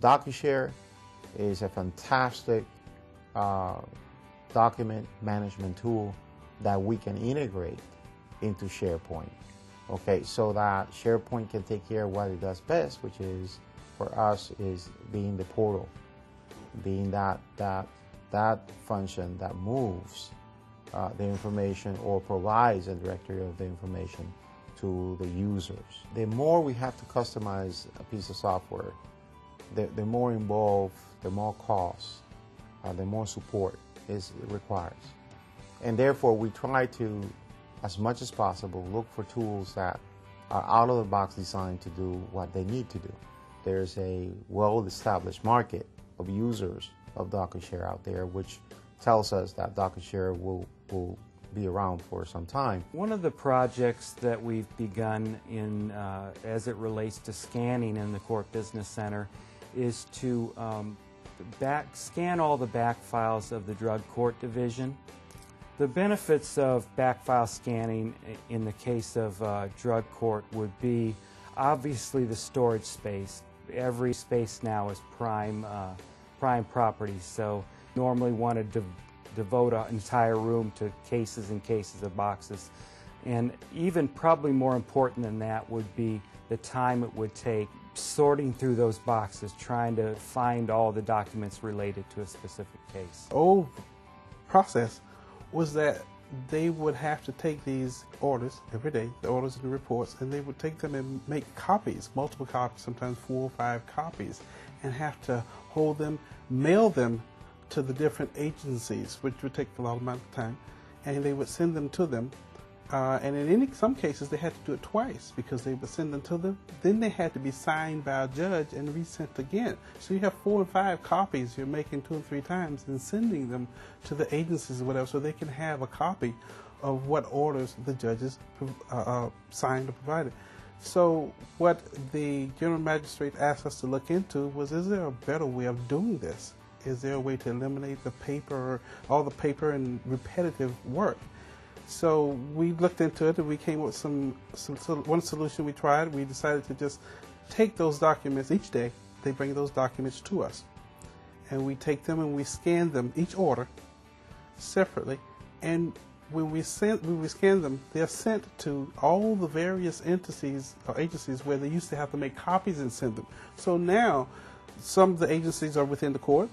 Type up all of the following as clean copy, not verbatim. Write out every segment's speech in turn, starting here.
DocuShare is a fantastic document management tool that we can integrate into SharePoint. Okay, so that SharePoint can take care of what it does best, which is, for us, is being the portal, being that function that moves the information or provides a directory of the information to the users. The more we have to customize a piece of software, the more involved, the more cost, the more support it requires. And therefore, we try to, as much as possible, look for tools that are out-of-the-box designed to do what they need to do. There's a well-established market of users of DocuShare out there, which tells us that DocuShare will be around for some time. One of the projects that we've begun in, as it relates to scanning in the Court Business Center, is to scan all the back files of the Drug Court Division. The benefits of back file scanning in the case of drug court would be obviously the storage space. Every space now is prime property, so normally want to devote an entire room to cases and cases of boxes. And even probably more important than that would be the time it would take sorting through those boxes, trying to find all the documents related to a specific case. Old process was that they would have to take these orders every day, the orders and the reports, and they would take them and make copies, multiple copies, sometimes 4 or 5 copies, and have to hold them, mail them to the different agencies, which would take a lot amount of time, and they would send them to them. And in some cases, they had to do it twice because they would send them to them. Then they had to be signed by a judge and resent again. So you have 4 or 5 copies you're making 2 or 3 times and sending them to the agencies or whatever so they can have a copy of what orders the judges signed or provided. So what the general magistrate asked us to look into was, is there a better way of doing this? Is there a way to eliminate the paper, all the paper and repetitive work? So we looked into it and we came up with one solution we tried. We decided to just take those documents each day. They bring those documents to us. And we take them and we scan them, each order, separately. And when we scan them, they're sent to all the various entities or agencies where they used to have to make copies and send them. So now some of the agencies are within the court,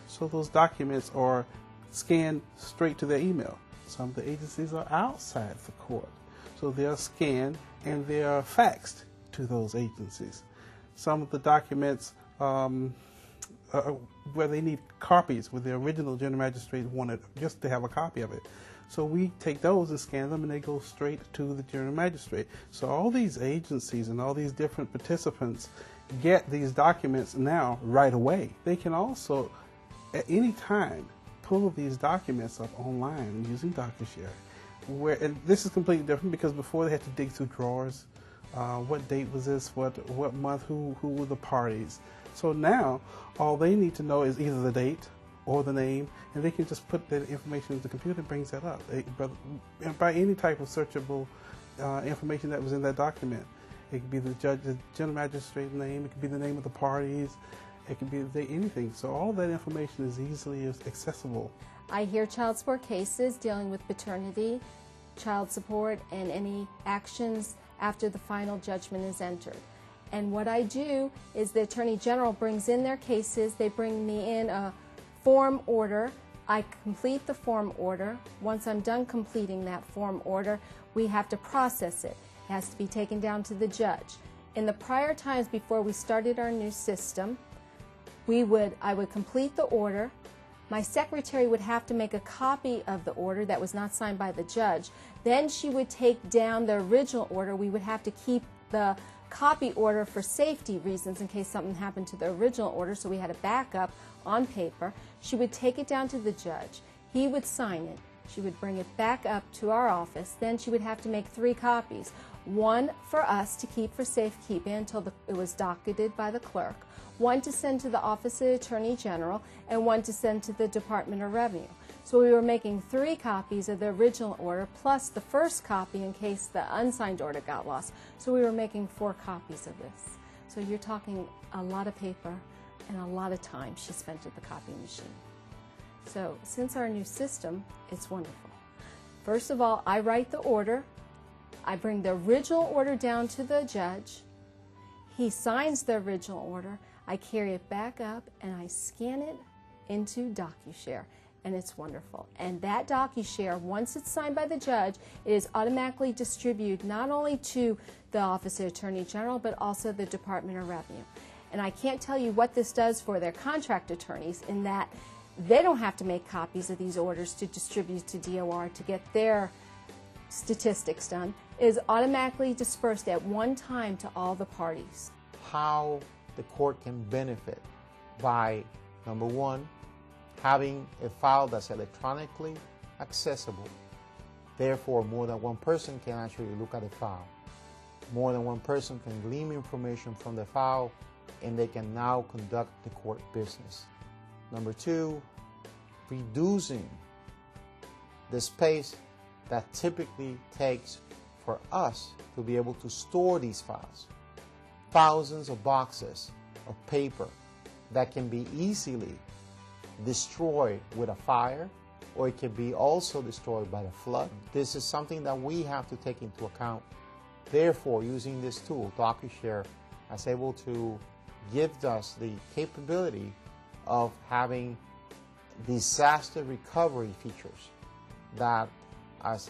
so those documents are scanned straight to their email. Some of the agencies are outside the court, so they are scanned and they are faxed to those agencies. Some of the documents where they need copies, where the original general magistrate wanted just to have a copy of it. So we take those and scan them and they go straight to the general magistrate. So all these agencies and all these different participants get these documents now right away. They can also, at any time, pull these documents up online using DocuShare. And this is completely different because before they had to dig through drawers. What date was this? What month? Who were the parties? So now all they need to know is either the date or the name, and they can just put that information into the computer and brings that up by any type of searchable information that was in that document. It could be the judge, the general magistrate's name. It could be the name of the parties. It can be anything. So all of that information is easily accessible. I hear child support cases dealing with paternity, child support, and any actions after the final judgment is entered. And what I do is the Attorney General brings in their cases. They bring me in a form order. I complete the form order. Once I'm done completing that form order, we have to process it. It has to be taken down to the judge. In the prior times before we started our new system, I would complete the order. My secretary would have to make a copy of the order that was not signed by the judge. Then she would take down the original order. We would have to keep the copy order for safety reasons in case something happened to the original order, so we had a backup on paper. She would take it down to the judge. He would sign it. She would bring it back up to our office. Then she would have to make 3 copies. One for us to keep for safekeeping until it was docketed by the clerk, one to send to the Office of the Attorney General, and one to send to the Department of Revenue. So we were making 3 copies of the original order plus the first copy in case the unsigned order got lost. So we were making 4 copies of this. So you're talking a lot of paper and a lot of time she spent at the copy machine. So since our new system, it's wonderful. First of all, I write the order. I bring the original order down to the judge. He signs the original order. I carry it back up and I scan it into DocuShare, and it's wonderful. And that DocuShare, once it's signed by the judge, it is automatically distributed not only to the Office of Attorney General, but also the Department of Revenue. And I can't tell you what this does for their contract attorneys in that they don't have to make copies of these orders to distribute to DOR to get their statistics done. It is automatically dispersed at one time to all the parties. How the court can benefit by, number one, having a file that's electronically accessible. Therefore, more than one person can actually look at the file. More than one person can glean information from the file, and they can now conduct the court business. Number two, reducing the space that typically takes for us to be able to store these files. Thousands of boxes of paper that can be easily destroyed with a fire, or it can be also destroyed by the flood. This is something that we have to take into account. Therefore, using this tool, DocuShare, is able to give us the capability of having disaster recovery features that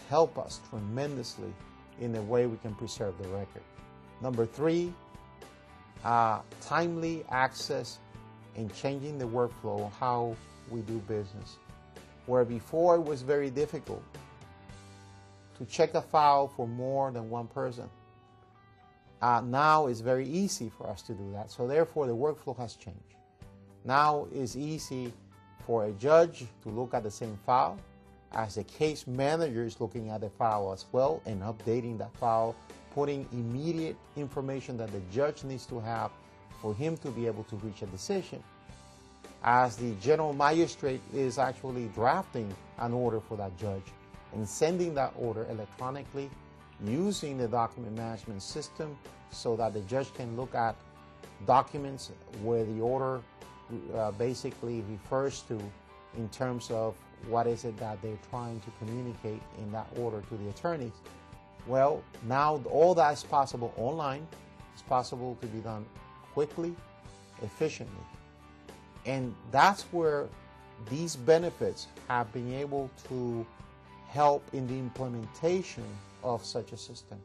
help us tremendously in the way we can preserve the record. Number three, timely access in changing the workflow, how we do business. Where before it was very difficult to check a file for more than one person, now it's very easy for us to do that. So therefore the workflow has changed. Now it's easy for a judge to look at the same file as the case manager is looking at the file as well and updating that file, putting immediate information that the judge needs to have for him to be able to reach a decision. As the general magistrate is actually drafting an order for that judge and sending that order electronically using the document management system so that the judge can look at documents where the order basically refers to in terms of what is it that they're trying to communicate in that order to the attorneys. Well, now all that is possible online. It's possible to be done quickly, efficiently. And that's where these benefits have been able to help in the implementation of such a system.